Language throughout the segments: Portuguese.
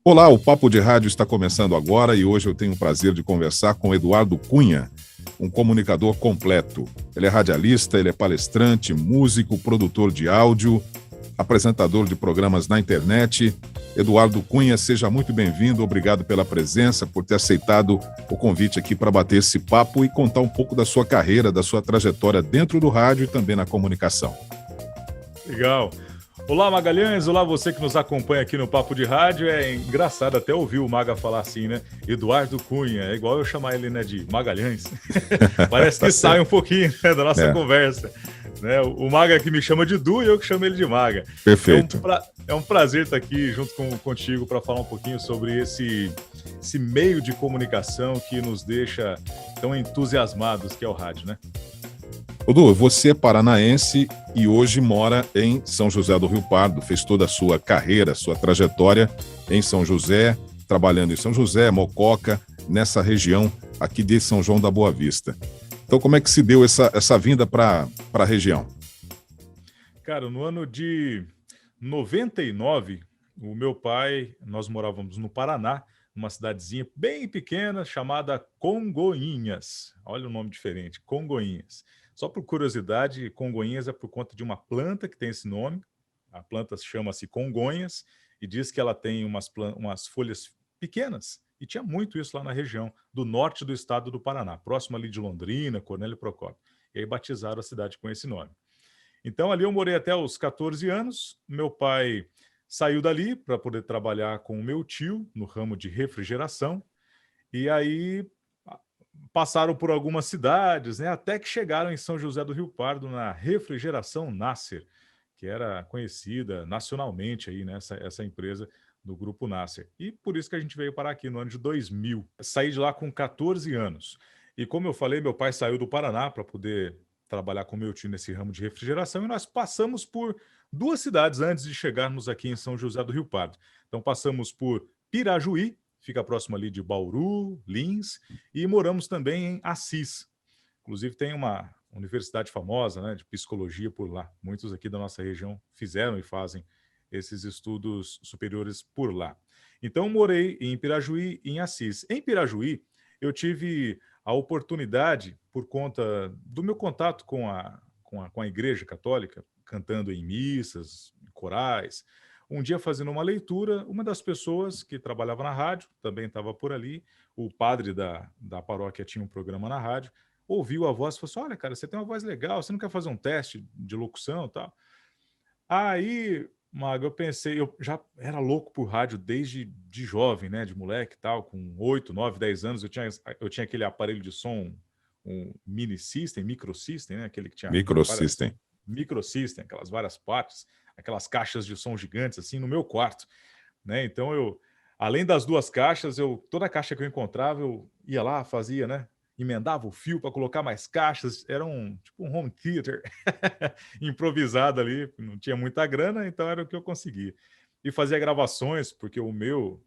Olá, o Papo de Rádio está começando agora e hoje eu tenho o prazer de conversar com Eduardo Cunha, um comunicador completo. Ele é radialista, ele é palestrante, músico, produtor de áudio, apresentador de programas na internet. Eduardo Cunha, seja muito bem-vindo, obrigado pela presença, por ter aceitado o convite aqui para bater esse papo e contar um pouco da sua carreira, da sua trajetória dentro do rádio e também na comunicação. Legal. Olá, Magalhães. Olá, você que nos acompanha aqui no Papo de Rádio. É engraçado até ouvir o Maga falar assim, né? Eduardo Cunha. É igual eu chamar ele, né, de Magalhães. Parece que sai um pouquinho, né, da nossa conversa. Né? O Maga que me chama de Du e eu que chamo ele de Maga. Perfeito. É um prazer estar aqui junto contigo para falar um pouquinho sobre esse meio de comunicação que nos deixa tão entusiasmados, que é o rádio, né? Du, você é paranaense e hoje mora em São José do Rio Pardo, fez toda a sua carreira, sua trajetória em São José, trabalhando em São José, Mococa, nessa região aqui de São João da Boa Vista. Então, como é que se deu essa vinda para a região? Cara, no ano de 99, o meu pai, nós morávamos no Paraná, numa cidadezinha bem pequena chamada Congonhinhas. Olha o nome diferente, Congonhinhas. Só por curiosidade, Congonhinhas é por conta de uma planta que tem esse nome. A planta chama-se Congonhas e diz que ela tem umas folhas pequenas. E tinha muito isso lá na região do norte do estado do Paraná, próximo ali de Londrina, Cornélio Procópio. E aí batizaram a cidade com esse nome. Então ali eu morei até os 14 anos. Meu pai saiu dali para poder trabalhar com o meu tio no ramo de refrigeração. E aí passaram por algumas cidades, né, até que chegaram em São José do Rio Pardo, na Refrigeração Nasser, que era conhecida nacionalmente aí, né, essa empresa do Grupo Nasser. E por isso que a gente veio parar aqui no ano de 2000. Saí de lá com 14 anos. E como eu falei, meu pai saiu do Paraná para poder trabalhar com meu tio nesse ramo de refrigeração e nós passamos por duas cidades antes de chegarmos aqui em São José do Rio Pardo. Então passamos por Pirajuí, fica próximo ali de Bauru, Lins, e moramos também em Assis. Inclusive tem uma universidade famosa, né, de psicologia por lá. Muitos aqui da nossa região fizeram e fazem esses estudos superiores por lá. Então morei em Pirajuí e em Assis. Em Pirajuí, eu tive a oportunidade, por conta do meu contato com a Igreja Católica, cantando em missas, em corais, um dia fazendo uma leitura, uma das pessoas que trabalhava na rádio, também estava por ali, o padre da paróquia tinha um programa na rádio, ouviu a voz e falou assim: olha, cara, você tem uma voz legal, você não quer fazer um teste de locução e tal? Aí, Mago, eu pensei, eu já era louco por rádio desde de jovem, né, de moleque e tal, com 8, 9, 10 anos, eu tinha aquele aparelho de som, um mini system, microsystem, né, aquele que tinha várias Microsystem. microsystem, aquelas várias partes, aquelas caixas de som gigantes assim no meu quarto, né? Então eu, além das duas caixas, toda caixa que eu encontrava, eu ia lá, fazia, né? Emendava o fio para colocar mais caixas, era tipo um home theater improvisado ali, não tinha muita grana, então era o que eu conseguia. E fazia gravações, porque o meu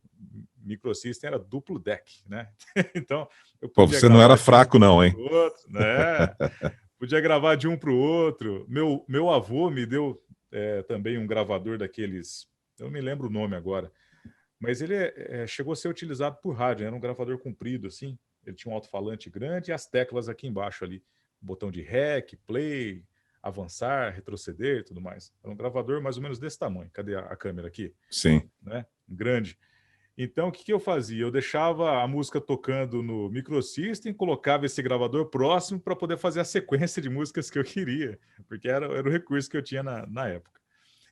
microsystem era duplo deck, né? Então eu Pô, podia você não era gravar de um fraco não, hein? para o outro, né? Podia gravar de um para o outro. Meu avô me deu também um gravador daqueles, eu não me lembro o nome agora, mas ele chegou a ser utilizado por rádio, né? Era um gravador comprido assim, ele tinha um alto-falante grande e as teclas aqui embaixo ali, botão de REC, play, avançar, retroceder e tudo mais. Era um gravador mais ou menos desse tamanho. Cadê a câmera aqui? Sim. Né? Grande. Então, o que eu fazia? Eu deixava a música tocando no microsystem, colocava esse gravador próximo para poder fazer a sequência de músicas que eu queria, porque era o recurso que eu tinha na época.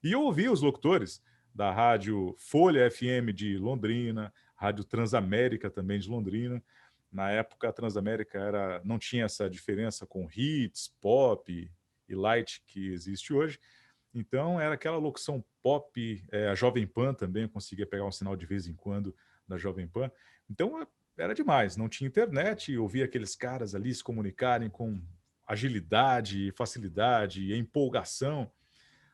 E eu ouvia os locutores da rádio Folha FM de Londrina, rádio Transamérica também de Londrina. Na época, a Transamérica não tinha essa diferença com hits, pop e light que existe hoje. Então, era aquela locução pop, a Jovem Pan também, eu conseguia pegar um sinal de vez em quando da Jovem Pan. Então, era demais, não tinha internet, eu ouvia aqueles caras ali se comunicarem com agilidade, facilidade e empolgação,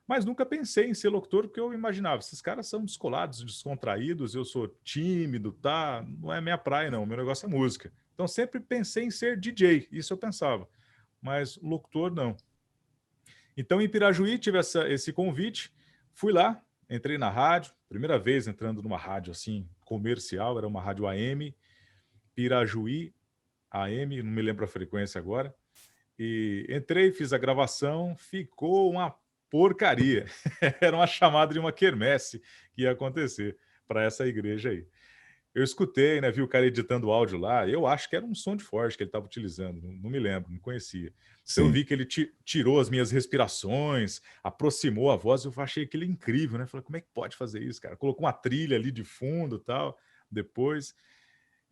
mas nunca pensei em ser locutor, porque eu imaginava, esses caras são descolados, descontraídos, eu sou tímido, tá? Não é minha praia, não, meu negócio é música. Então, sempre pensei em ser DJ, isso eu pensava, mas locutor, não. Então, em Pirajuí, tive esse convite, fui lá, entrei na rádio, primeira vez entrando numa rádio assim, comercial, era uma rádio AM, Pirajuí AM, não me lembro a frequência agora. E entrei, fiz a gravação, ficou uma porcaria. Era uma chamada de uma quermesse que ia acontecer para essa igreja aí. Eu escutei, né, vi o cara editando o áudio lá, eu acho que era um som de forte que ele estava utilizando, não me lembro, não conhecia. Então eu Sim. vi que ele tirou as minhas respirações, aproximou a voz, eu achei aquilo incrível, né? Falei, como é que pode fazer isso, cara? Colocou uma trilha ali de fundo e tal, depois,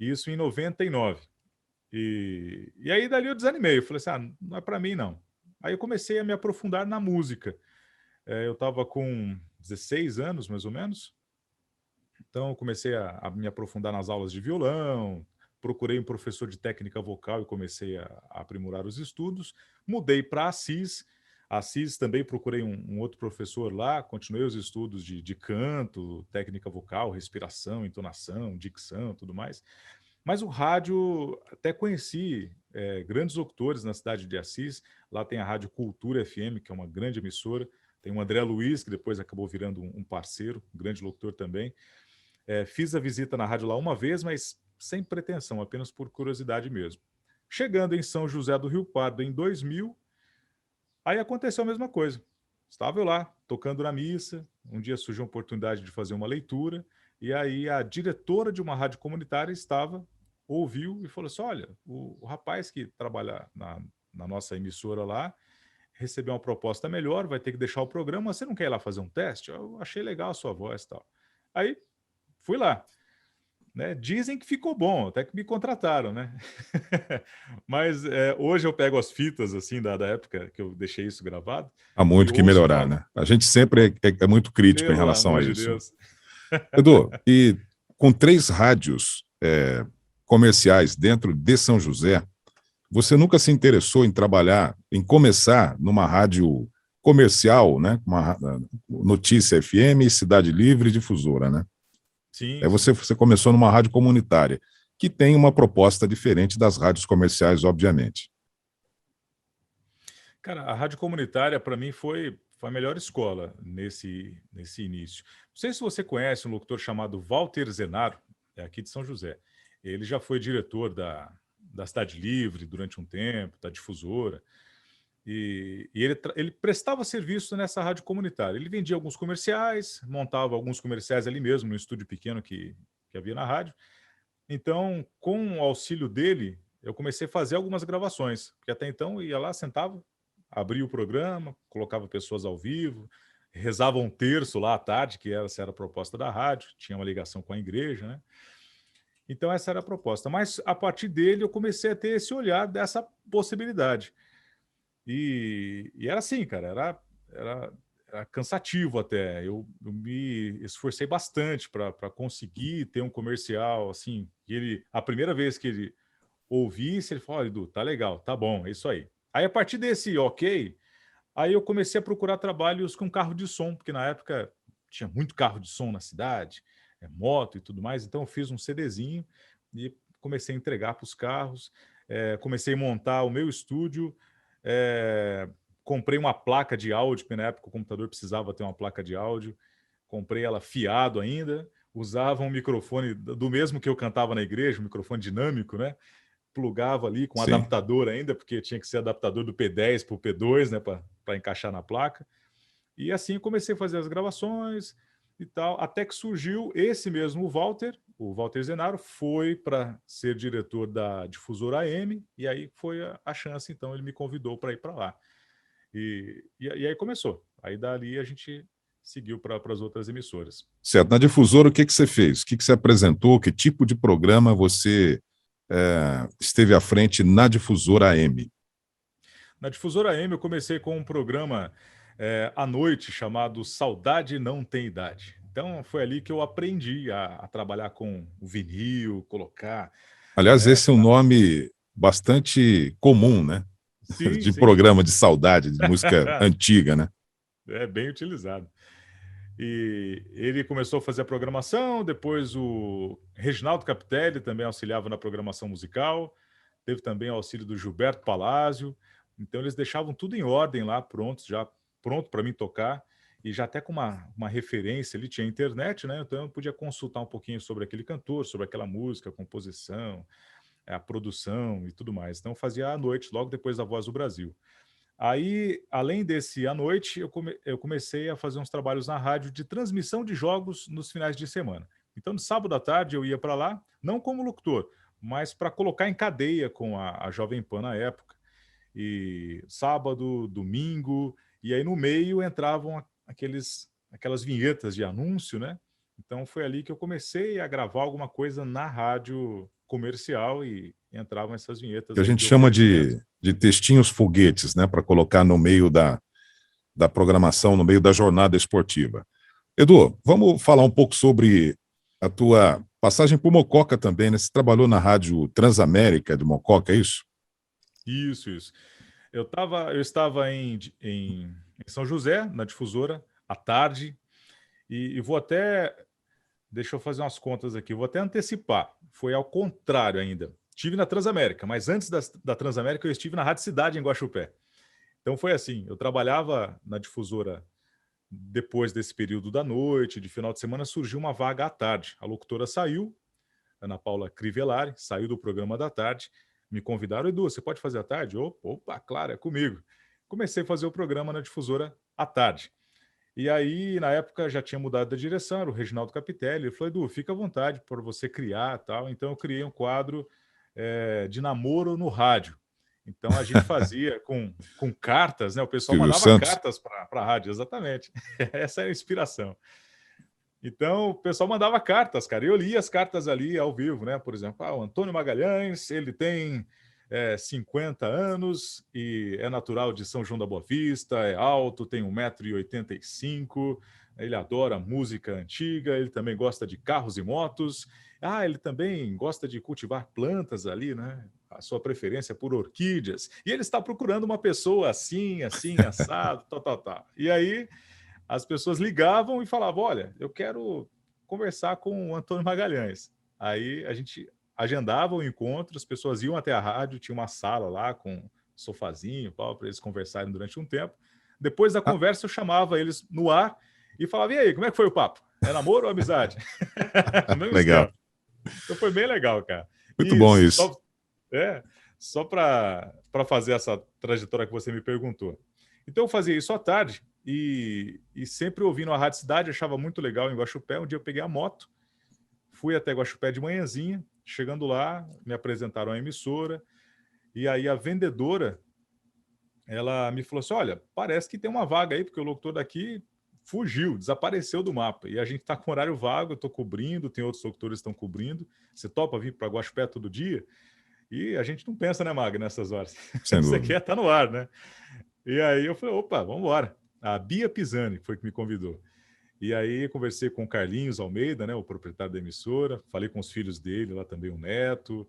isso em 99. E aí dali eu desanimei, eu falei assim, não é para mim não. Aí eu comecei a me aprofundar na música. Eu estava com 16 anos, mais ou menos, então, eu comecei a me aprofundar nas aulas de violão, procurei um professor de técnica vocal e comecei a aprimorar os estudos. Mudei para Assis. Assis também procurei um outro professor lá, continuei os estudos de canto, técnica vocal, respiração, entonação, dicção, tudo mais. Mas o rádio, até conheci grandes locutores na cidade de Assis. Lá tem a Rádio Cultura FM, que é uma grande emissora. Tem o André Luiz, que depois acabou virando um parceiro, um grande locutor também. Fiz a visita na rádio lá uma vez, mas sem pretensão, apenas por curiosidade mesmo. Chegando em São José do Rio Pardo em 2000, aí aconteceu a mesma coisa. Estava eu lá, tocando na missa, um dia surgiu a oportunidade de fazer uma leitura, e aí a diretora de uma rádio comunitária ouviu e falou assim, olha, o rapaz que trabalha na nossa emissora lá, recebeu uma proposta melhor, vai ter que deixar o programa, você não quer ir lá fazer um teste? Eu achei legal a sua voz e tal. Aí fui lá, né? Dizem que ficou bom, até que me contrataram, né? Mas hoje eu pego as fitas assim da época que eu deixei isso gravado Há e muito que ouço melhorar, uma. né? A gente sempre é muito crítico em Pelo relação amor a de isso. Deus. Edu, e com 3 rádios comerciais dentro de São José, você nunca se interessou em trabalhar, em começar numa rádio comercial, né? Uma Notícia FM, Cidade Livre, Difusora, né? Sim, sim. Você começou numa rádio comunitária, que tem uma proposta diferente das rádios comerciais, obviamente. Cara, a rádio comunitária para mim foi a melhor escola nesse início. Não sei se você conhece um locutor chamado Walter Zenaro, é aqui de São José. Ele já foi diretor da Cidade Livre durante um tempo, da Difusora. E ele prestava serviço nessa rádio comunitária. Ele vendia alguns comerciais, montava alguns comerciais ali mesmo, no estúdio pequeno que havia na rádio. Então, com o auxílio dele, eu comecei a fazer algumas gravações, porque até então eu ia lá, sentava, abria o programa, colocava pessoas ao vivo, rezava um terço lá à tarde, que essa era a proposta da rádio, tinha uma ligação com a igreja, né? Então, essa era a proposta. Mas, a partir dele, eu comecei a ter esse olhar dessa possibilidade. E era assim, cara, era cansativo até. Eu me esforcei bastante para conseguir ter um comercial assim. A primeira vez que ele ouvisse, ele falou: olha, Edu, tá legal, tá bom, é isso aí. Aí a partir desse ok, aí eu comecei a procurar trabalhos com carro de som, porque na época tinha muito carro de som na cidade, moto e tudo mais. Então eu fiz um CDzinho e comecei a entregar para os carros. Comecei a montar o meu estúdio. É, comprei uma placa de áudio, porque na época o computador precisava ter uma placa de áudio. Comprei ela fiado ainda. Usava um microfone do mesmo que eu cantava na igreja, um microfone dinâmico, né? Plugava ali com Sim. adaptador ainda, porque tinha que ser adaptador do P10 para o P2, né? Para encaixar na placa. E assim comecei a fazer as gravações e tal, até que surgiu esse mesmo o Walter Zenaro, foi para ser diretor da Difusora AM, e aí foi a chance, então ele me convidou para ir para lá. E aí começou. Aí dali a gente seguiu para as outras emissoras. Certo. Na Difusora, o que você fez? O que você apresentou? Que tipo de programa você esteve à frente na Difusora AM? Na Difusora AM eu comecei com um programa à noite chamado Saudade Não Tem Idade. Então foi ali que eu aprendi a trabalhar com o vinil, colocar, Aliás, né? esse é um nome bastante comum, né? Sim, De sim. programa de saudade, de música antiga, né? É bem utilizado. E ele começou a fazer a programação, depois o Reginaldo Capitelli também auxiliava na programação musical, teve também o auxílio do Gilberto Palásio, então eles deixavam tudo em ordem lá, pronto, já pronto para mim tocar, e já até com uma referência ali, tinha internet, né? Então eu podia consultar um pouquinho sobre aquele cantor, sobre aquela música, a composição, a produção e tudo mais. Então eu fazia à noite, logo depois da Voz do Brasil. Aí, além desse à noite, eu comecei a fazer uns trabalhos na rádio de transmissão de jogos nos finais de semana. Então, no sábado à tarde, eu ia para lá, não como locutor, mas para colocar em cadeia com a Jovem Pan na época. E sábado, domingo, e aí no meio entravam aquelas vinhetas de anúncio, né? Então foi ali que eu comecei a gravar alguma coisa na rádio comercial e entravam essas vinhetas Que a aí gente de chama oferecimento. de textinhos foguetes, né? Para colocar no meio da programação, no meio da jornada esportiva. Edu, vamos falar um pouco sobre a tua passagem por Mococa também, né? Você trabalhou na Rádio Transamérica de Mococa, é isso? Isso. Eu estava em São José, na difusora, à tarde, e vou até. Deixa eu fazer umas contas aqui, vou até antecipar. Foi ao contrário ainda. Estive na Transamérica, mas antes da Transamérica eu estive na Rádio Cidade, em Guaxupé. Então foi assim: eu trabalhava na difusora depois desse período da noite, de final de semana, surgiu uma vaga à tarde. A locutora saiu, Ana Paula Crivellari, saiu do programa da tarde, me convidaram, Edu, você pode fazer à tarde? Opa, claro, é comigo. Comecei a fazer o programa na difusora à tarde. E aí, na época, já tinha mudado da direção, era o Reginaldo Capitelli. Ele falou, Edu, fica à vontade para você criar tal. Então, eu criei um quadro de namoro no rádio. Então, a gente fazia com cartas, né? O pessoal Silvio mandava Santos? cartas para a rádio, exatamente. Essa era a inspiração. Então, o pessoal mandava cartas, cara. E eu lia as cartas ali ao vivo, né? Por exemplo, o Antônio Magalhães, ele tem 50 anos e é natural de São João da Boa Vista, é alto, tem 1,85 m, ele adora música antiga, ele também gosta de carros e motos. Ele também gosta de cultivar plantas ali, né? A sua preferência por orquídeas. E ele está procurando uma pessoa assim, assim, assado, tal. E aí as pessoas ligavam e falavam: Olha, eu quero conversar com o Antônio Magalhães. Aí a gente agendava o encontro, as pessoas iam até a rádio, tinha uma sala lá com sofazinho para eles conversarem durante um tempo. Depois da Ah, conversa, eu chamava eles no ar e falava: E aí, como é que foi o papo? É namoro ou amizade? Mesmo legal. esquema. Então foi bem legal, cara. Muito bom E isso. é, só para fazer essa trajetória que você me perguntou. Então eu fazia isso à tarde e sempre ouvindo a Rádio Cidade, achava muito legal em Guaxupé. Um dia eu peguei a moto, fui até Guaxupé de manhãzinha, chegando lá, me apresentaram a emissora, e aí a vendedora, ela me falou assim, olha, parece que tem uma vaga aí, porque o locutor daqui fugiu, desapareceu do mapa, e a gente está com horário vago, eu estou cobrindo, tem outros locutores que estão cobrindo, você topa vir para Guaxupé todo dia? E a gente não pensa, né, Mag, nessas horas. Sem Você dúvida. quer estar no ar, né? E aí eu falei, opa, vamos embora. A Bia Pisani foi que me convidou. E aí conversei com o Carlinhos Almeida, né, o proprietário da emissora, falei com os filhos dele, lá também o neto,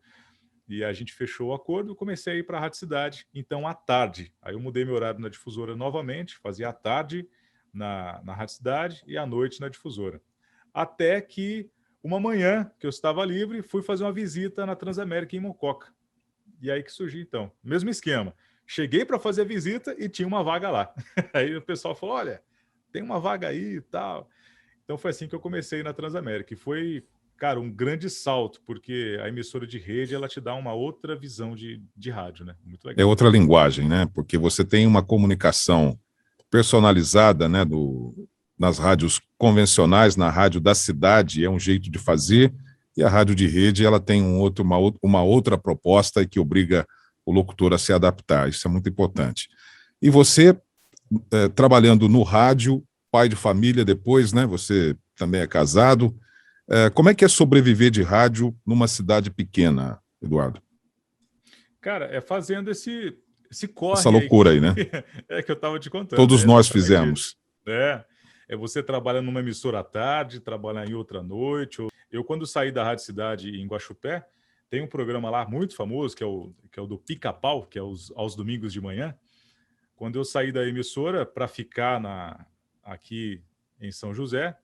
e a gente fechou o acordo e comecei a ir para a Rádio Cidade, então à tarde. Aí eu mudei meu horário na difusora novamente, fazia à tarde na Rádio Cidade e à noite na difusora. Até que uma manhã que eu estava livre, fui fazer uma visita na Transamérica em Mococa. E aí que surgiu então, mesmo esquema. Cheguei para fazer a visita e tinha uma vaga lá. Aí o pessoal falou: olha, tem uma vaga aí e tal. Então foi assim que eu comecei na Transamérica. E foi, cara, um grande salto, porque a emissora de rede ela te dá uma outra visão de rádio, né? Muito É legal. outra linguagem, né? Porque você tem uma comunicação personalizada, né? Nas rádios convencionais, na rádio da cidade, é um jeito de fazer, e a rádio de rede ela tem uma outra proposta que obriga o locutor a se adaptar. Isso é muito importante. E você, trabalhando no rádio, pai de família depois, né? Você também é casado. Como é que é sobreviver de rádio numa cidade pequena, Eduardo? Cara, é fazendo esse Essa corre aí loucura aí, né? que eu estava te contando. Todos É nós exatamente isso. fizemos. É, é você trabalha numa emissora à tarde, trabalhar em outra à noite. Eu, quando saí da Rádio Cidade em Guaxupé, tem um programa lá muito famoso, que é o do Pica-Pau, que é aos domingos de manhã. Quando eu saí da emissora para ficar aqui em São José,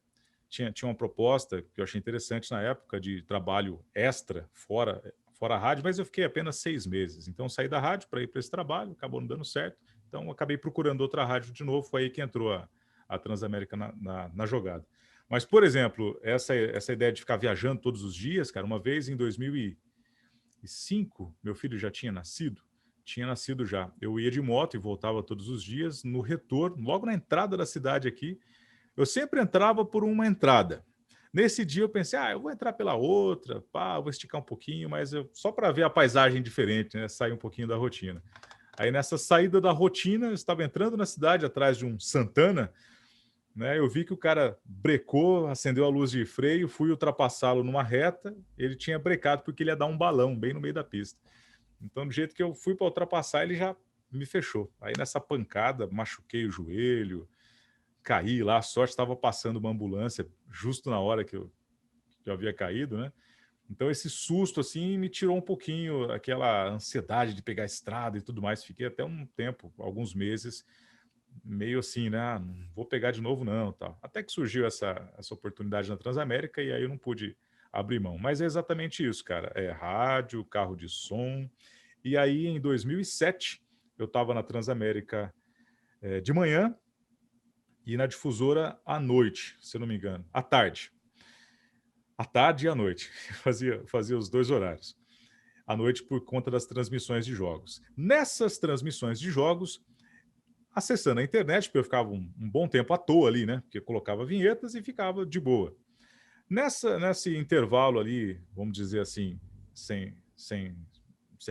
tinha uma proposta que eu achei interessante na época de trabalho extra, fora a rádio, mas eu fiquei apenas 6 meses. Então, saí da rádio para ir para esse trabalho, acabou não dando certo. Então, acabei procurando outra rádio de novo. Foi aí que entrou a Transamérica na jogada. Mas, por exemplo, essa ideia de ficar viajando todos os dias, cara, uma vez em 2005, meu filho já tinha nascido. Tinha nascido já. Eu ia de moto e voltava todos os dias. No retorno, logo na entrada da cidade aqui, eu sempre entrava por uma entrada. Nesse dia eu pensei, eu vou entrar pela outra, vou esticar um pouquinho, mas só para ver a paisagem diferente, né? Sair um pouquinho da rotina. Aí nessa saída da rotina, eu estava entrando na cidade atrás de um Santana, né? Eu vi que o cara brecou, acendeu a luz de freio, fui ultrapassá-lo numa reta, ele tinha brecado porque ele ia dar um balão bem no meio da pista. Então, do jeito que eu fui para ultrapassar, ele já me fechou. Aí nessa pancada, machuquei o joelho, caí lá, a sorte estava passando uma ambulância justo na hora que eu havia caído, né? Então esse susto assim me tirou um pouquinho aquela ansiedade de pegar a estrada e tudo mais. Fiquei até um tempo, alguns meses, meio assim, né? Não vou pegar de novo não, tal. Até que surgiu essa oportunidade na Transamérica e aí eu não pude abrir mão. Mas é exatamente isso, cara. É rádio, carro de som. E aí em 2007 eu estava na Transamérica de manhã e na difusora à noite, se eu não me engano, à tarde. À tarde e à noite. Fazia os dois horários. À noite por conta das transmissões de jogos. Nessas transmissões de jogos, acessando a internet, porque eu ficava um bom tempo à toa ali, né? Porque eu colocava vinhetas e ficava de boa. Nesse intervalo ali, vamos dizer assim, sem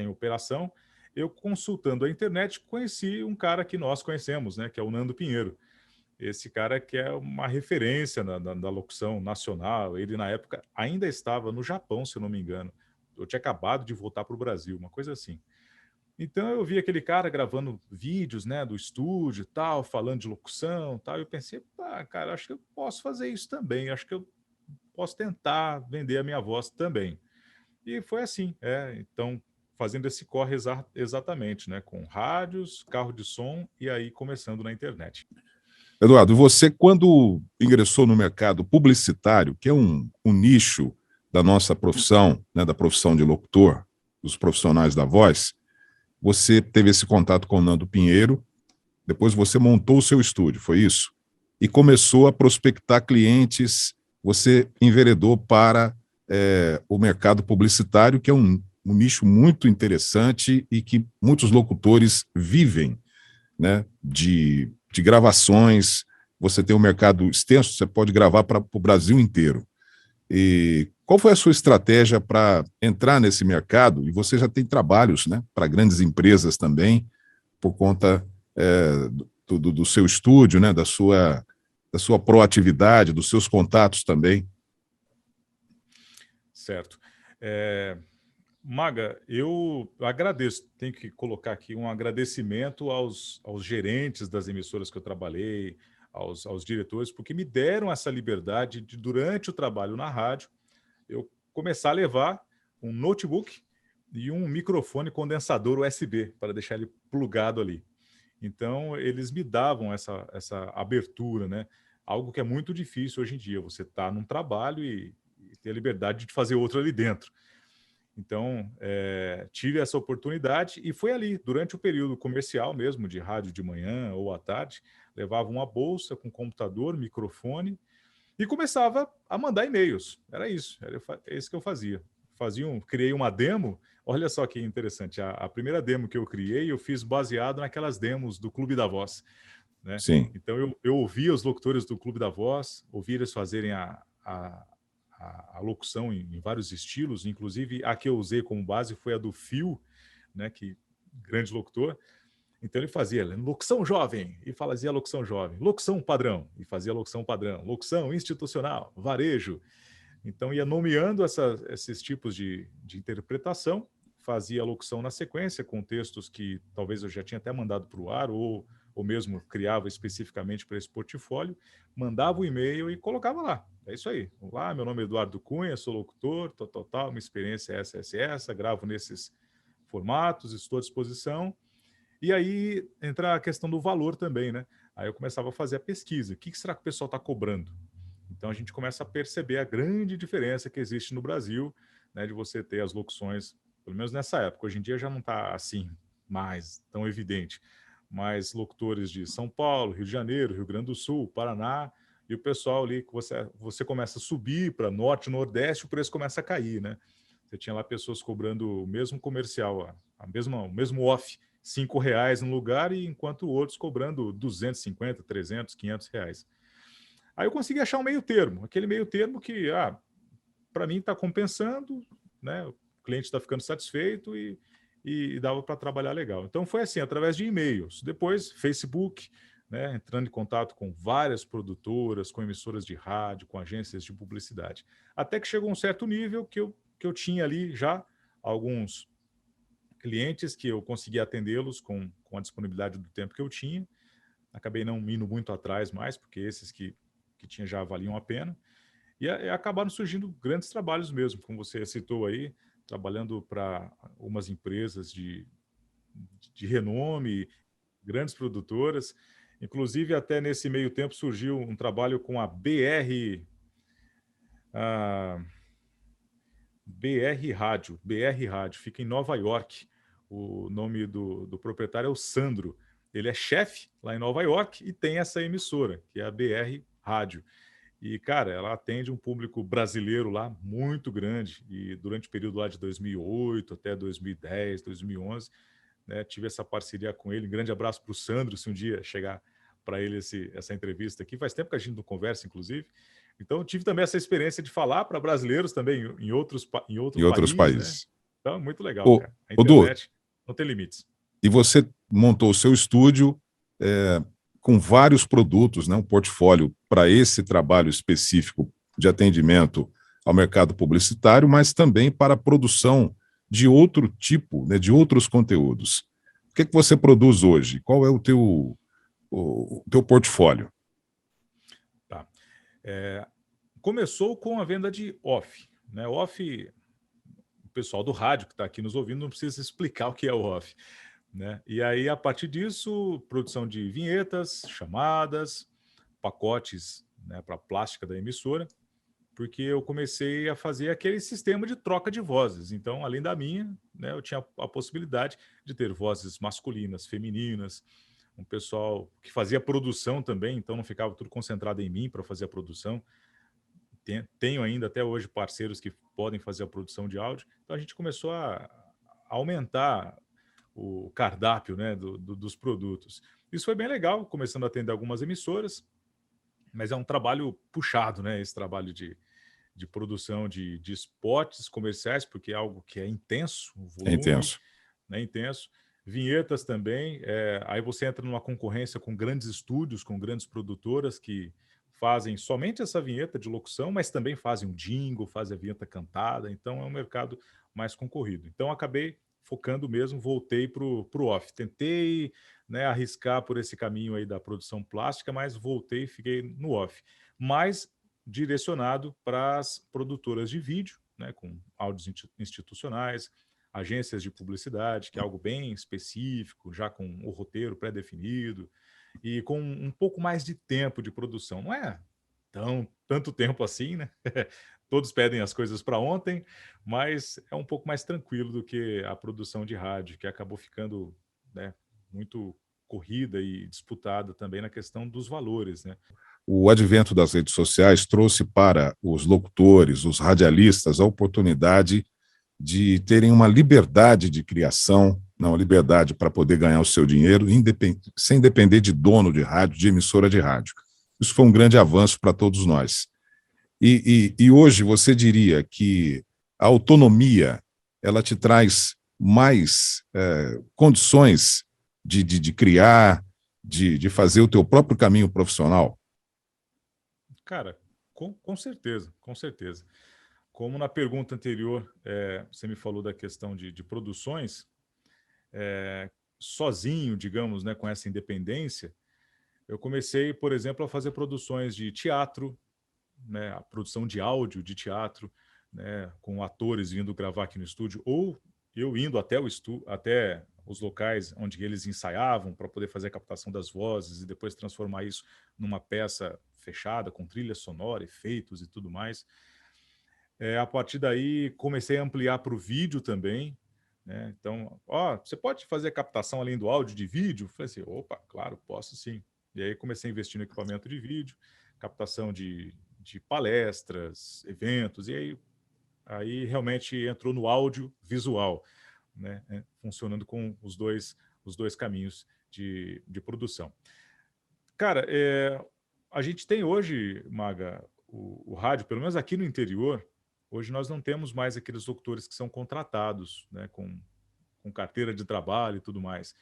operação, eu consultando a internet, conheci um cara que nós conhecemos, né? Que é o Nando Pinheiro. Esse cara que é uma referência da locução nacional. Ele, na época, ainda estava no Japão, se eu não me engano. Eu tinha acabado de voltar para o Brasil, uma coisa assim. Então eu vi aquele cara gravando vídeos, né, do estúdio e tal, falando de locução e tal. E eu pensei, cara, acho que eu posso fazer isso também. Acho que eu posso tentar vender a minha voz também. E foi assim, então, fazendo esse corre exatamente, né, com rádios, carro de som e aí começando na internet. Eduardo, você, quando ingressou no mercado publicitário, que é um nicho da nossa profissão, né, da profissão de locutor, dos profissionais da voz, você teve esse contato com o Nando Pinheiro, depois você montou o seu estúdio, foi isso? E começou a prospectar clientes, você enveredou para o mercado publicitário, que é um nicho muito interessante e que muitos locutores vivem, né, de gravações. Você tem um mercado extenso, você pode gravar para o Brasil inteiro. E qual foi a sua estratégia para entrar nesse mercado? E você já tem trabalhos, né, para grandes empresas também, por conta do seu estúdio, né, da sua proatividade, dos seus contatos também. Certo. Maga, eu agradeço, tenho que colocar aqui um agradecimento aos gerentes das emissoras que eu trabalhei, aos diretores, porque me deram essa liberdade de, durante o trabalho na rádio, eu começar a levar um notebook e um microfone condensador USB para deixar ele plugado ali. Então, eles me davam essa abertura, né? Algo que é muito difícil hoje em dia. Você está num trabalho e ter a liberdade de fazer outro ali dentro. Então, tive essa oportunidade e foi ali, durante o período comercial mesmo, de rádio de manhã ou à tarde, levava uma bolsa com computador, microfone e começava a mandar e-mails. Era isso, é isso que eu fazia. Criei uma demo, olha só que interessante, a primeira demo que eu criei, eu fiz baseado naquelas demos do Clube da Voz, né? Sim. Então, eu ouvia os locutores do Clube da Voz, ouvia eles fazerem a locução em vários estilos, inclusive a que eu usei como base foi a do Phil, né, que grande locutor. Então ele fazia locução jovem e fazia locução jovem, locução padrão e fazia locução padrão, locução institucional, varejo. Então ia nomeando esses tipos de interpretação, fazia a locução na sequência com textos que talvez eu já tinha até mandado para o ar ou mesmo criava especificamente para esse portfólio, mandava o e-mail e colocava lá. É isso aí. Olá, meu nome é Eduardo Cunha, sou locutor, tal, minha experiência é essa, gravo nesses formatos, estou à disposição. E aí entra a questão do valor também, né? Aí eu começava a fazer a pesquisa. O que será que o pessoal está cobrando? Então a gente começa a perceber a grande diferença que existe no Brasil, né, de você ter as locuções, pelo menos nessa época. Hoje em dia já não está assim mais tão evidente. mais locutores de São Paulo, Rio de Janeiro, Rio Grande do Sul, Paraná, e o pessoal ali que você começa a subir para norte, nordeste, o preço começa a cair, né? Você tinha lá pessoas cobrando o mesmo comercial, o mesmo off, R$ 5 no lugar, e enquanto outros cobrando 250, 300, R$ 500. Aí eu consegui achar um meio termo, aquele meio termo que, para mim está compensando, né? O cliente está ficando satisfeito e dava para trabalhar legal. Então foi assim, através de e-mails, depois Facebook, né? Entrando em contato com várias produtoras, com emissoras de rádio, com agências de publicidade. Até que chegou um certo nível que eu tinha ali já alguns clientes que eu conseguia atendê-los com a disponibilidade do tempo que eu tinha. Acabei não indo muito atrás mais, porque esses que tinha já valiam a pena. E acabaram surgindo grandes trabalhos mesmo, como você citou aí, trabalhando para umas empresas de renome, grandes produtoras. Inclusive, até nesse meio tempo surgiu um trabalho com a BR Rádio, fica em Nova York. O nome do proprietário é o Sandro. Ele é chefe lá em Nova York e tem essa emissora, que é a BR Rádio. E, cara, ela atende um público brasileiro lá muito grande. E durante o período lá de 2008 até 2010, 2011, né, tive essa parceria com ele. Um grande abraço para o Sandro, se um dia chegar para ele essa entrevista aqui. Faz tempo que a gente não conversa, inclusive. Então, tive também essa experiência de falar para brasileiros também em outro Em outros país, né? países. Então, muito legal, Ô, cara. A ô Du, internet não tem limites. e você montou o seu estúdio com vários produtos, né, um portfólio para esse trabalho específico de atendimento ao mercado publicitário, mas também para a produção de outro tipo, né, de outros conteúdos. O que é que você produz hoje? Qual é o teu portfólio? Tá. Começou com a venda de off, né? Off, o pessoal do rádio que está aqui nos ouvindo não precisa explicar o que é o off, né? E aí, a partir disso, produção de vinhetas, chamadas, pacotes, né, para a plástica da emissora, porque eu comecei a fazer aquele sistema de troca de vozes. Então, além da minha, né, eu tinha a possibilidade de ter vozes masculinas, femininas, um pessoal que fazia produção também, então não ficava tudo concentrado em mim para fazer a produção. Tenho ainda até hoje parceiros que podem fazer a produção de áudio. Então a gente começou a aumentar o cardápio, né, dos produtos. Isso foi bem legal, começando a atender algumas emissoras, mas é um trabalho puxado, né? Esse trabalho de produção de spots comerciais, porque é algo que é intenso, o É volume, intenso. né, intenso. Vinhetas também, aí você entra numa concorrência com grandes estúdios, com grandes produtoras que fazem somente essa vinheta de locução, mas também fazem um jingle, fazem a vinheta cantada, então é um mercado mais concorrido. Então acabei focando mesmo, voltei para o off. Tentei, né, arriscar por esse caminho aí da produção plástica, mas voltei e fiquei no off. Mas direcionado para as produtoras de vídeo, né, com áudios institucionais, agências de publicidade, que é algo bem específico, já com o roteiro pré-definido e com um pouco mais de tempo de produção. Não é tanto tempo assim, né? Todos pedem as coisas para ontem, mas é um pouco mais tranquilo do que a produção de rádio, que acabou ficando, né, muito corrida e disputada também na questão dos valores, né? O advento das redes sociais trouxe para os locutores, os radialistas, a oportunidade de terem uma liberdade de criação, uma liberdade para poder ganhar o seu dinheiro, sem depender de dono de rádio, de emissora de rádio. Isso foi um grande avanço para todos nós. E hoje você diria que a autonomia ela te traz mais condições de criar, de fazer o teu próprio caminho profissional? Cara, com certeza, com certeza. Como na pergunta anterior, você me falou da questão de produções, sozinho, digamos, né, com essa independência, eu comecei, por exemplo, a fazer produções de teatro, né, a produção de áudio de teatro, né, com atores vindo gravar aqui no estúdio, ou eu indo até os locais onde eles ensaiavam para poder fazer a captação das vozes e depois transformar isso numa peça fechada, com trilha sonora, efeitos e tudo mais. A partir daí, comecei a ampliar para o vídeo também, né? Então, você pode fazer captação além do áudio de vídeo? Eu falei assim, opa, claro, posso sim. E aí comecei a investir no equipamento de vídeo, captação de palestras, eventos, e aí realmente entrou no áudio visual, né? Funcionando com os dois caminhos de produção. Cara, a gente tem hoje, Maga, o rádio, pelo menos aqui no interior, hoje nós não temos mais aqueles locutores que são contratados, né, com carteira de trabalho e tudo mais.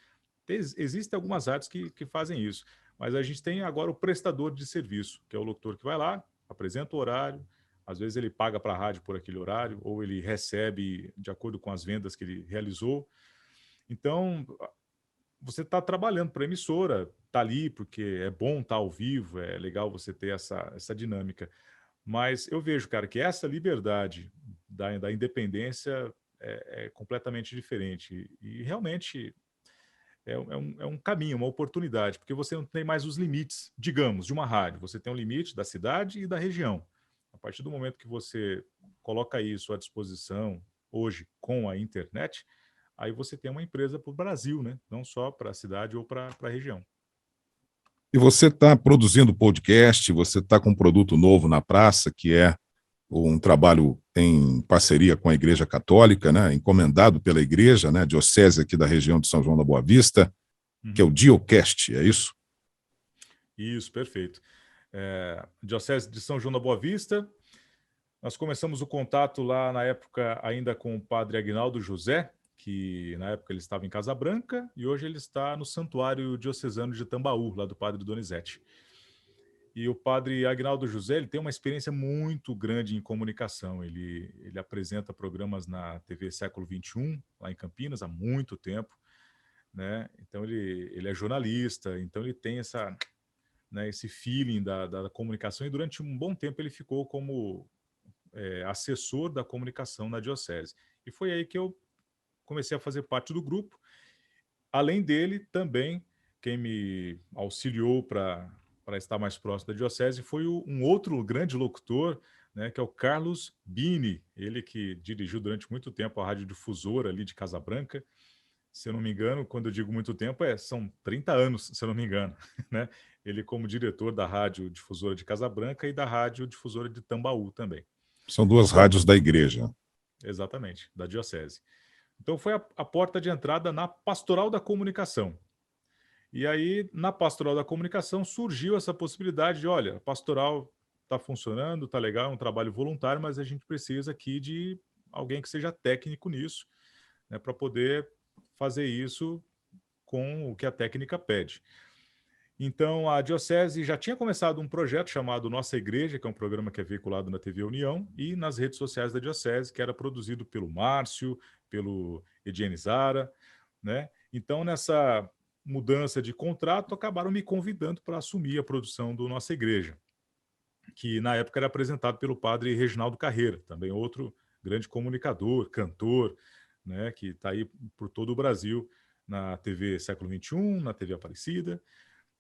Existem algumas rádios que fazem isso, mas a gente tem agora o prestador de serviço, que é o locutor que vai lá, apresenta o horário, às vezes ele paga para a rádio por aquele horário, ou ele recebe de acordo com as vendas que ele realizou. Então, você está trabalhando para a emissora, está ali porque é bom estar ao vivo, é legal você ter essa dinâmica. Mas eu vejo, cara, que essa liberdade da independência é completamente diferente. E realmente é um caminho, uma oportunidade, porque você não tem mais os limites, digamos, de uma rádio. Você tem um limite da cidade e da região. A partir do momento que você coloca isso à disposição hoje com a internet, aí você tem uma empresa para o Brasil, né? Não só para a cidade ou para a região. E você está produzindo podcast, você está com um produto novo na praça, que é um trabalho em parceria com a Igreja Católica, né, encomendado pela Igreja, né, diocese aqui da região de São João da Boa Vista, que é o Diocast, é isso? Isso, perfeito. Diocese de São João da Boa Vista. Nós começamos o contato lá na época ainda com o padre Aguinaldo José, que na época ele estava em Casa Branca e hoje ele está no Santuário Diocesano de Tambaú, lá do padre Donizete. E o padre Aguinaldo José, ele tem uma experiência muito grande em comunicação. Ele apresenta programas na TV Século XXI, lá em Campinas, há muito tempo, né? Então ele é jornalista, então ele tem esse feeling da comunicação, e durante um bom tempo ele ficou como assessor da comunicação na diocese. E foi aí que eu comecei a fazer parte do grupo. Além dele, também, quem me auxiliou para estar mais próximo da diocese foi um outro grande locutor, né, que é o Carlos Bini, ele que dirigiu durante muito tempo a Rádio Difusora ali de Casa Branca. Se eu não me engano, quando eu digo muito tempo, são 30 anos, se eu não me engano, né? Ele como diretor da Rádio Difusora de Casa Branca e da Rádio Difusora de Tambaú também. São duas rádios da igreja. Exatamente, da diocese. Então foi a porta de entrada na Pastoral da Comunicação. E aí, na Pastoral da Comunicação, surgiu essa possibilidade de, olha, a Pastoral está funcionando, está legal, é um trabalho voluntário, mas a gente precisa aqui de alguém que seja técnico nisso, né, para poder fazer isso com o que a técnica pede. Então, a Diocese já tinha começado um projeto chamado Nossa Igreja, que é um programa que é veiculado na TV União e nas redes sociais da Diocese, que era produzido pelo Márcio, pelo Ediene Zara, né? Então, nessa mudança de contrato, acabaram me convidando para assumir a produção do Nossa Igreja, que na época era apresentado pelo padre Reginaldo Carreira, também outro grande comunicador, cantor, né? Que está aí por todo o Brasil, na TV Século XXI, na TV Aparecida.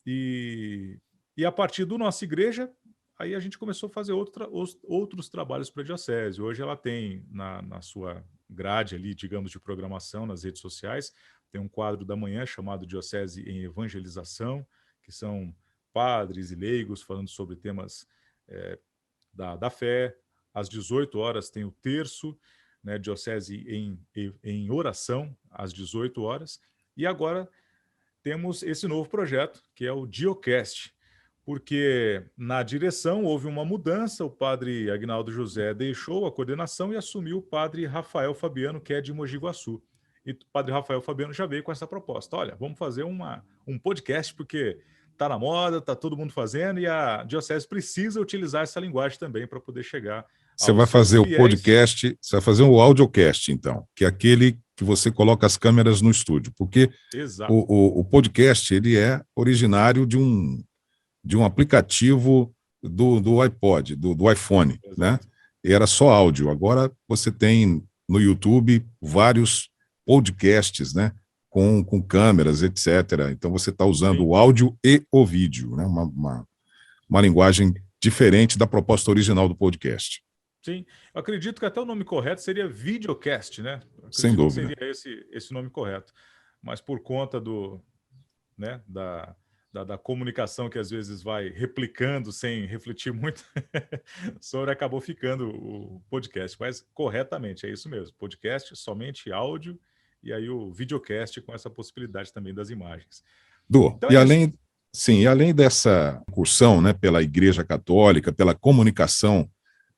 E a partir do Nossa Igreja, aí a gente começou a fazer outros trabalhos para a Diocese. Hoje ela tem na sua grade ali, digamos, de programação nas redes sociais, tem um quadro da manhã chamado Diocese em Evangelização, que são padres e leigos falando sobre temas da fé. Às 18 horas tem o terço, né, Diocese em Oração, às 18 horas. E agora temos esse novo projeto, que é o Diocast, porque na direção houve uma mudança, o padre Aguinaldo José deixou a coordenação e assumiu o padre Rafael Fabiano, que é de Mogi Guaçu. E o padre Rafael Fabiano já veio com essa proposta. Olha, vamos fazer um podcast, porque está na moda, está todo mundo fazendo, e a Diocese precisa utilizar essa linguagem também para poder chegar Você aos vai fazer seus o fiéis. podcast, você vai fazer o audiocast, então, que é aquele que você coloca as câmeras no estúdio, porque o podcast ele é originário de um aplicativo do iPod, do iPhone, né? E era só áudio. Agora você tem no YouTube vários podcasts, né? Com câmeras, etc. Então você está usando Sim. o áudio e o vídeo, né? Uma linguagem diferente da proposta original do podcast. Sim, eu acredito que até o nome correto seria videocast, né? Eu Sem acredito que dúvida. seria esse nome correto. Mas por conta né, da comunicação que às vezes vai replicando sem refletir muito sobre, acabou ficando o podcast. Mas corretamente, é isso mesmo. Podcast, somente áudio, e aí o videocast com essa possibilidade também das imagens. Du, Então é isso. sim, e além dessa incursão, né, pela Igreja Católica, pela comunicação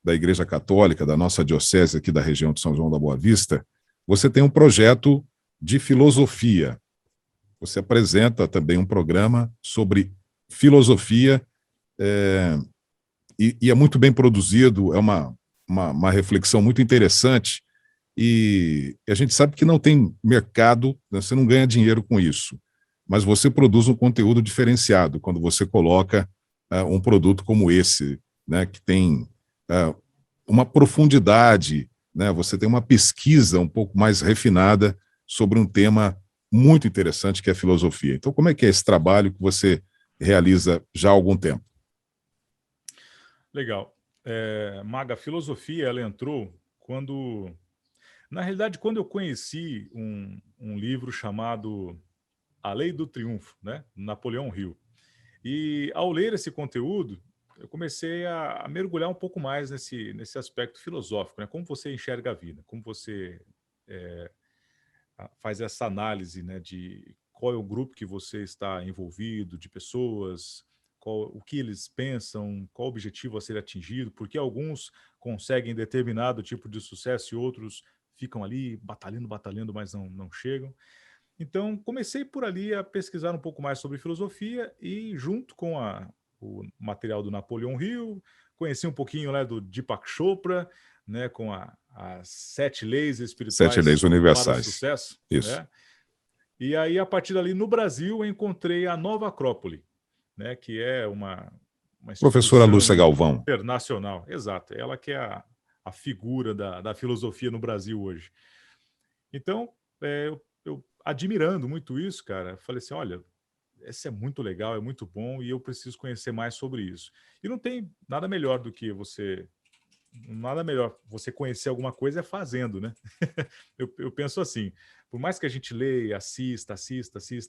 da Igreja Católica, da nossa diocese aqui da região de São João da Boa Vista, você tem um projeto de filosofia. Você apresenta também um programa sobre filosofia, é, e é muito bem produzido, é uma reflexão muito interessante, e a gente sabe que não tem mercado, né, você não ganha dinheiro com isso, mas você produz um conteúdo diferenciado quando você coloca um produto como esse, né, que tem uma profundidade, né, você tem uma pesquisa um pouco mais refinada sobre um tema muito interessante que é a filosofia. Então, como é que é esse trabalho que você realiza já há algum tempo? Legal. Maga, a filosofia, ela entrou quando... Na realidade, quando eu conheci um livro chamado A Lei do Triunfo, né? Napoleão Hill. E ao ler esse conteúdo, eu comecei a mergulhar um pouco mais nesse aspecto filosófico, né? Como você enxerga a vida, como você é, faz essa análise, né, de qual é o grupo que você está envolvido, de pessoas, o que eles pensam, qual o objetivo a ser atingido, porque alguns conseguem determinado tipo de sucesso e outros ficam ali batalhando, batalhando, mas não chegam. Então, comecei por ali a pesquisar um pouco mais sobre filosofia e, junto com o material do Napoleão Hill, conheci um pouquinho, né, do Deepak Chopra, né, com as 7 leis 7 leis espirituais para o universais. sucesso, Isso. né? E aí, a partir dali, no Brasil, eu encontrei a Nova Acrópole, né, que é uma Professora Lúcia instituição Galvão. internacional. Exato, ela que é a figura da filosofia no Brasil hoje. Então, eu admirando muito isso, cara, falei assim, olha, esse é muito legal, é muito bom e eu preciso conhecer mais sobre isso. E não tem nada melhor do que você conhecer alguma coisa é fazendo, né? Eu penso assim, por mais que a gente leia, assista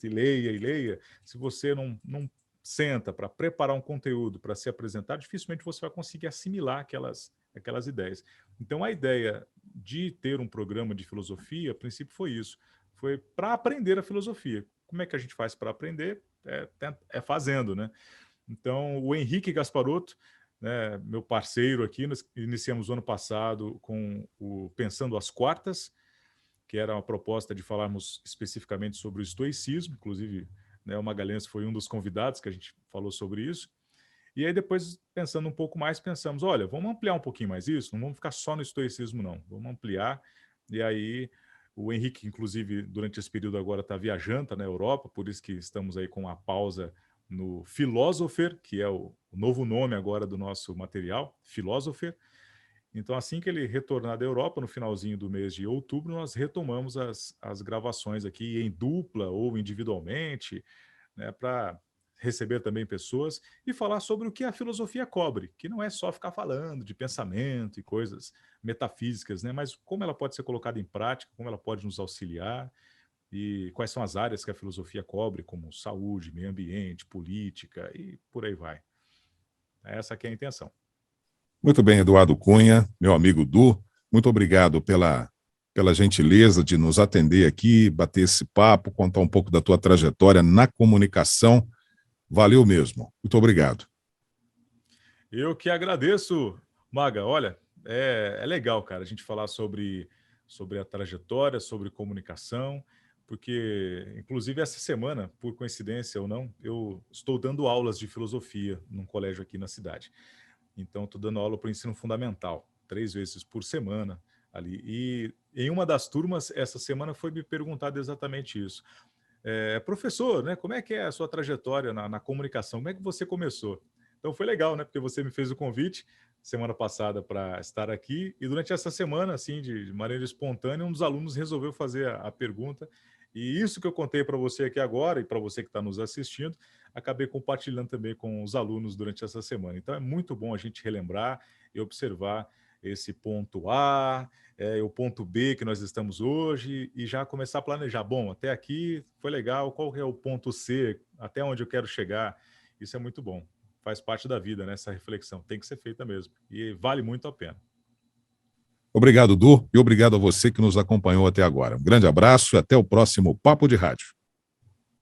e leia, se você não senta para preparar um conteúdo para se apresentar, dificilmente você vai conseguir assimilar aquelas ideias. Então, a ideia de ter um programa de filosofia, a princípio foi isso, foi para aprender a filosofia. Como é que a gente faz para aprender? É fazendo, né? Então, o Henrique Gasparotto, né, meu parceiro aqui, nós iniciamos o ano passado com o Pensando às Quartas, que era uma proposta de falarmos especificamente sobre o estoicismo, inclusive, né, o Magalhães foi um dos convidados que a gente falou sobre isso. E aí depois, pensando um pouco mais, pensamos, olha, vamos ampliar um pouquinho mais isso, não vamos ficar só no estoicismo, não. Vamos ampliar. E aí o Henrique, inclusive, durante esse período agora está viajando, está na Europa, por isso que estamos aí com uma pausa no Philosopher, que é o novo nome agora do nosso material, Philosopher. Então, assim que ele retornar da Europa, no finalzinho do mês de outubro, nós retomamos as gravações aqui em dupla ou individualmente, né, para receber também pessoas e falar sobre o que a filosofia cobre, que não é só ficar falando de pensamento e coisas metafísicas, né, mas como ela pode ser colocada em prática, como ela pode nos auxiliar e quais são as áreas que a filosofia cobre, como saúde, meio ambiente, política e por aí vai. Essa aqui é a intenção. Muito bem, Eduardo Cunha, meu amigo Du, muito obrigado pela gentileza de nos atender aqui, bater esse papo, contar um pouco da tua trajetória na comunicação. Valeu mesmo. Muito obrigado. Eu que agradeço, Maga. Olha, é legal, cara, a gente falar sobre a trajetória, sobre comunicação, porque, inclusive, essa semana, por coincidência ou não, eu estou dando aulas de filosofia num colégio aqui na cidade. Então, estou dando aula para o ensino fundamental, 3 vezes por semana ali. E em uma das turmas, essa semana, foi me perguntado exatamente isso. Professor, né, como é que é a sua trajetória na comunicação? Como é que você começou? Então foi legal, né? Porque você me fez o convite semana passada para estar aqui e durante essa semana, assim, de maneira espontânea, um dos alunos resolveu fazer a pergunta e isso que eu contei para você aqui agora e para você que está nos assistindo, acabei compartilhando também com os alunos durante essa semana. Então é muito bom a gente relembrar e observar esse ponto A, o ponto B que nós estamos hoje, e já começar a planejar. Bom, até aqui foi legal, qual que é o ponto C, até onde eu quero chegar? Isso é muito bom. Faz parte da vida, né? Essa reflexão tem que ser feita mesmo. E vale muito a pena. Obrigado, Du, e obrigado a você que nos acompanhou até agora. Um grande abraço e até o próximo Papo de Rádio.